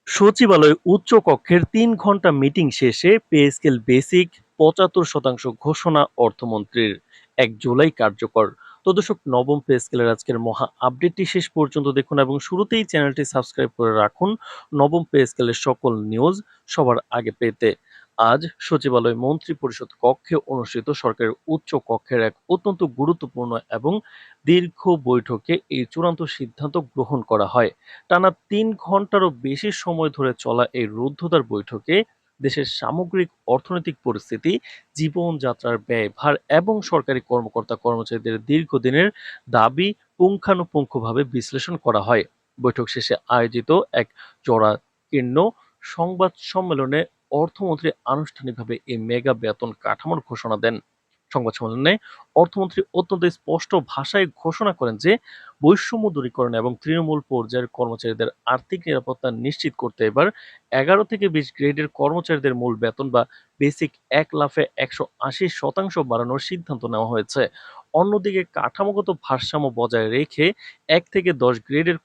সচিবালয়ে উচ্চ কক্ষের ৩ ঘণ্টা মিটিং শেষে পে স্কেল বেসিক ৭৫% ঘোষণা অর্থমন্ত্রীর ১ জুলাই কার্যকর। তো দর্শক, নবম পে স্কেলের আজকের মহা আপডেটটি শেষ পর্যন্ত দেখুন এবং শুরুতেই চ্যানেলটি সাবস্ক্রাইব করে রাখুন নবম পে স্কেলের সকল নিউজ সবার আগে পেতে। আজ সচিবালয় মন্ত্রী পরিষদ কক্ষে অনুষ্ঠিত সরকারের উচ্চ কক্ষের এক অত্যন্ত গুরুত্বপূর্ণ এবং দীর্ঘ বৈঠকে এই চূড়ান্ত সিদ্ধান্ত গ্রহণ করা হয়। টানা ৩ ঘন্টারও বেশি সময় ধরে চলা এই রুদ্ধদ্বার বৈঠকে দেশের সামগ্রিক অর্থনৈতিক পরিস্থিতি, জীবনযাত্রার ব্যয়ভার এবং সরকারি কর্মকর্তা-কর্মচারীদের দীর্ঘদিনের দাবি পুঙ্খানুপুঙ্খভাবে বিশ্লেষণ করা হয়। বৈঠক শেষে আয়োজিত এক জরাকীর্ণ সংবাদ সম্মেলনে অর্থমন্ত্রী আনুষ্ঠানিকভাবে এই মেগা বেতন কাঠামোর ঘোষণা দেন। সংবাদ সম্মেলনে অর্থমন্ত্রী অত্যন্ত স্পষ্ট ভাষায় ঘোষণা করেন যে বৈষম্য দূরীকরণ এবং তৃণমূল পর্যায়ের কর্মচারীদের আর্থিক নিরাপত্তা নিশ্চিত করতে এবার ১১ থেকে ২০ গ্রেডের কর্মচারীদের মূল বেতন বা বেসিক ১ লাফে ১৮০% বাড়ানোর সিদ্ধান্ত নেওয়া হয়েছে। অন্যদিকে কাঠামোগত ভারসাম্য বজায় রেখে ১ থেকে ১০ গ্রেডের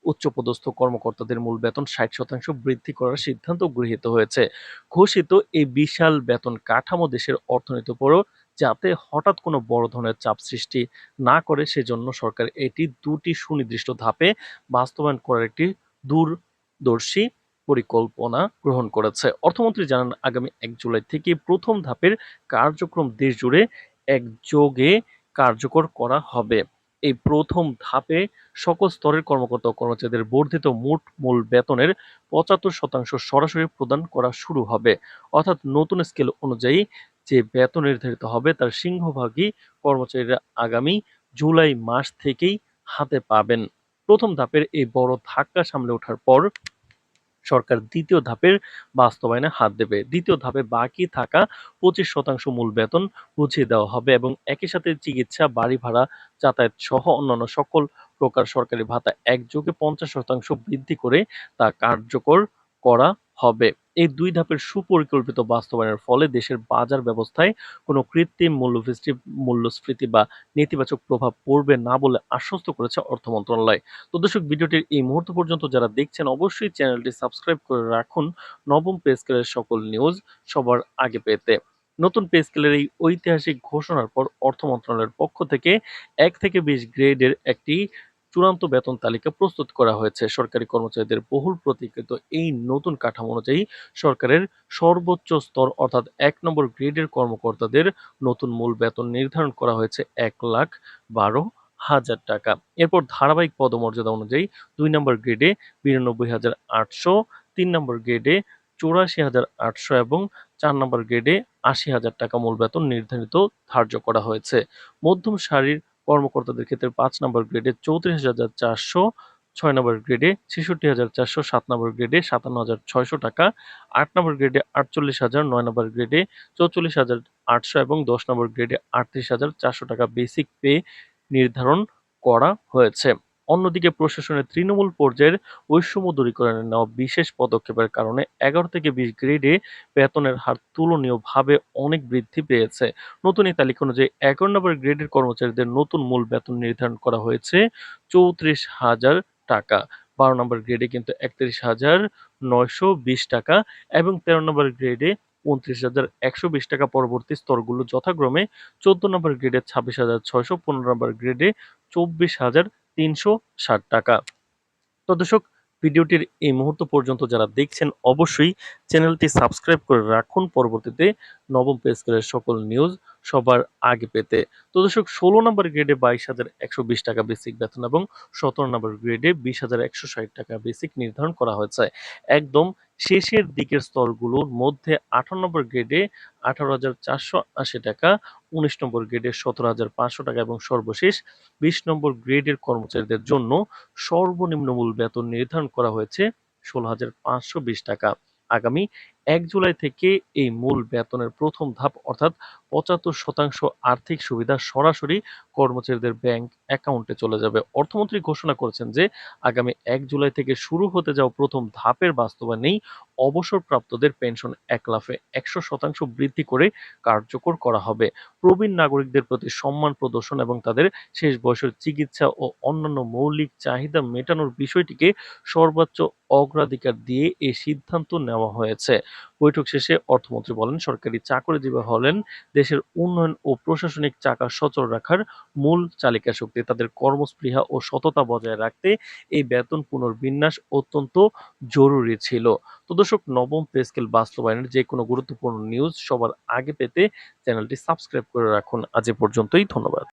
উচ্চপদস্থ কর্মকর্তাদের মূল বেতন ৬০% বৃদ্ধি করার সিদ্ধান্ত গৃহীত হয়েছে। ঘোষিত এই বিশাল বেতন কাঠামো দেশের অর্থনীতির উপরও যাতে হঠাৎ কোনো বড় ধরনের চাপ সৃষ্টি না করে সেজন্য সরকার এটি ২টি সুনির্দিষ্ট ধাপে বাস্তবায়ন করার একটি দূরদর্শী পরিকল্পনা গ্রহণ করেছে। অর্থমন্ত্রী জানান, আগামী ১ জুলাই থেকে প্রথম ধাপের কার্যক্রম দেশজুড়ে একযোগে কার্যকর করা হবে। এই প্রথম ধাপে সকল স্তরের কর্মকর্তা ও কর্মচারীদের বর্ধিত মোট মূল বেতনের ৭৫% সরাসরি প্রদান করা শুরু হবে। অর্থাৎ নতুন স্কেল অনুযায়ী যে বেতন নির্ধারিত হবে তার সিংহভাগই কর্মচারীরা আগামী জুলাই মাস থেকেই হাতে পাবেন। প্রথম ধাপের এই বড় ধাক্কা সামলে ওঠার পর সরকার দ্বিতীয় ধাপের বাস্তবায়নে হাত দেবে। দ্বিতীয় ধাপে বাকি থাকা ২৫% মূল বেতন বুঝিয়ে দেওয়া হবে এবং একই সাথে চিকিৎসা, বাড়ি ভাড়া, যাতায়াত সহ অন্যান্য সকল প্রকার সরকারি ভাতা একযোগে ৫০% বৃদ্ধি করে তা কার্যকর করা হবে। এই ২ ধাপের সুপরিকল্পিত বাস্তবায়নের ফলে দেশের বাজার ব্যবস্থায় কোনো কৃত্রিম মূল্যস্ফীতি বা নেতিবাচক প্রভাব পড়বে না বলে আশ্বস্ত করেছে অর্থ মন্ত্রণালয়। তো দর্শক, ভিডিওটির এই মুহূর্ত পর্যন্ত যারা দেখছেন অবশ্যই চ্যানেলটি সাবস্ক্রাইব করে রাখুন নবম পে স্কেলের সকল নিউজ সবার আগে পেতে। নতুন পে স্কেলের এই ঐতিহাসিক ঘোষণার পর অর্থ মন্ত্রণালয়ের পক্ষ থেকে ১ থেকে ২০ গ্রেডের একটি চূড়ান্ত বেতন তালিকা প্রস্তুত করা হয়েছে। সরকারি কর্মচারীদের বহুল প্রতীক্ষিত এই নতুন কাঠামো অনুযায়ী সরকারের সর্বোচ্চ স্তর অর্থাৎ ১ নম্বর গ্রেডের কর্মকর্তাদের নতুন মূল বেতন নির্ধারণ করা হয়েছে ১,১২,০০০ টাকা। এরপর ধারাবাহিক পদমর্যাদা অনুযায়ী ২ নম্বর গ্রেডে ৯২,৮০০, ৩ নম্বর গ্রেডে ৮৪,৮০০ এবং ৪ নম্বর গ্রেডে ৮০,০০০ টাকা মূল বেতন ধার্য করা হয়েছে। মধ্যম সারির কর্মকর্তাদের ক্ষেত্রে ৫ নম্বর গ্রেডে ৩৪,৪০০, ৬ নম্বর গ্রেডে ৬৬,৪০০, ৭ নম্বর গ্রেডে ৫৭,৬০০ টাকা, ৮ নম্বর গ্রেডে ৪৮,০০০, ৯ নম্বর গ্রেডে ৪৪,৮০০ এবং ১০ নম্বর গ্রেডে ৩৮,৪০০ টাকা বেসিক পে নির্ধারণ করা হয়েছে। অন্যদিকে প্রশাসনের তৃণমূল পর্যায়ের বৈষম্য দূরীকরণে নেওয়া বিশেষ পদক্ষেপের কারণে ১১ থেকে ২০ গ্রেডে বেতনের হার তুলনীয়ভাবে অনেক বৃদ্ধি পেয়েছে। নতুন এই তালিকা অনুযায়ী ১১ নম্বর গ্রেডের কর্মচারীদের নতুন মূল বেতন নির্ধারণ করা হয়েছে ৩৪,০০০ টাকা। ১২ নম্বর গ্রেডে কিন্তু ৩১,৯২০ টাকা এবং ১৩ নম্বর গ্রেডে ২৯,১২০ টাকা। পরবর্তী স্তরগুলো যথাক্রমে ১৪ নম্বর গ্রেডে ২৬,৬০০, ১৫ নম্বর গ্রেডে ২৪,৩৬০ টাকা। তো দর্শক, ভিডিওটির এই মুহূর্ত পর্যন্ত যারা দেখছেন অবশ্যই চ্যানেলটি সাবস্ক্রাইব করে রাখুন পরবর্তীতে নবম পে স্কেলের সকল নিউজ সবার আগে পেতে। তো দর্শক, ১৬ নম্বর গ্রেডে ২২,১২০ টাকা বেসিক বেতন এবং ১৭ নম্বর গ্রেডে ২০,১৬০ টাকা বেসিক নির্ধারণ করা হয়েছে। একদম শেষের দিকের স্তরগুলোর মধ্যে ১৮ নম্বর গ্রেডে ১৮,৪৮০ টাকা, ১৯ নম্বর গ্রেডে ১৭,৫০০ টাকা এবং সর্বশেষ ২০ নম্বর গ্রেডের কর্মচারীদের জন্য সর্বনিম্ন মূল বেতন নির্ধারণ করা হয়েছে ১৬,৫২০ টাকা। আগামী জুলাই থেকে এই মূল বেতনের প্রথম ধাপ অর্থাৎ ৭৫% আর্থিক সুবিধা সরাসরি কর্মচারীদের ব্যাংক অ্যাকাউন্টে চলে যাবে। অর্থমন্ত্রী ঘোষণা করেছেন যে আগামী ১ জুলাই থেকে শুরু হতে যাওয়া প্রথম ধাপের বাস্তবায়নেই অবসরপ্রাপ্তদের পেনশন এক লাফে ১০০% বৃদ্ধি করে কার্যকর করা হবে। প্রবীণ নাগরিকদের প্রতি সম্মান প্রদর্শন এবং তাদের শেষ বয়সের চিকিৎসা ও অন্যান্য মৌলিক চাহিদা মেটানোর বিষয়টিকে সর্বোচ্চ অগ্রাধিকার দিয়ে এ সিদ্ধান্ত নেওয়া হয়েছে। বৈঠক শেষে অর্থমন্ত্রী বলেন, সরকারি চাকরিজীবী হলেন দেশের উন্নয়ন ও প্রশাসনিক চাকা সচল রাখার মূল চালিকা শক্তি। তাদের কর্মস্পৃহা ও সততা বজায় রাখতে এই বেতন পুনর্বিন্যাস অত্যন্ত জরুরি ছিল। তো দর্শক, নবম পে স্কেল বাস্তবায়নের যে কোনো গুরুত্বপূর্ণ নিউজ সবার আগে পেতে চ্যানেলটি সাবস্ক্রাইব করে রাখুন। আজ এ পর্যন্তই, ধন্যবাদ।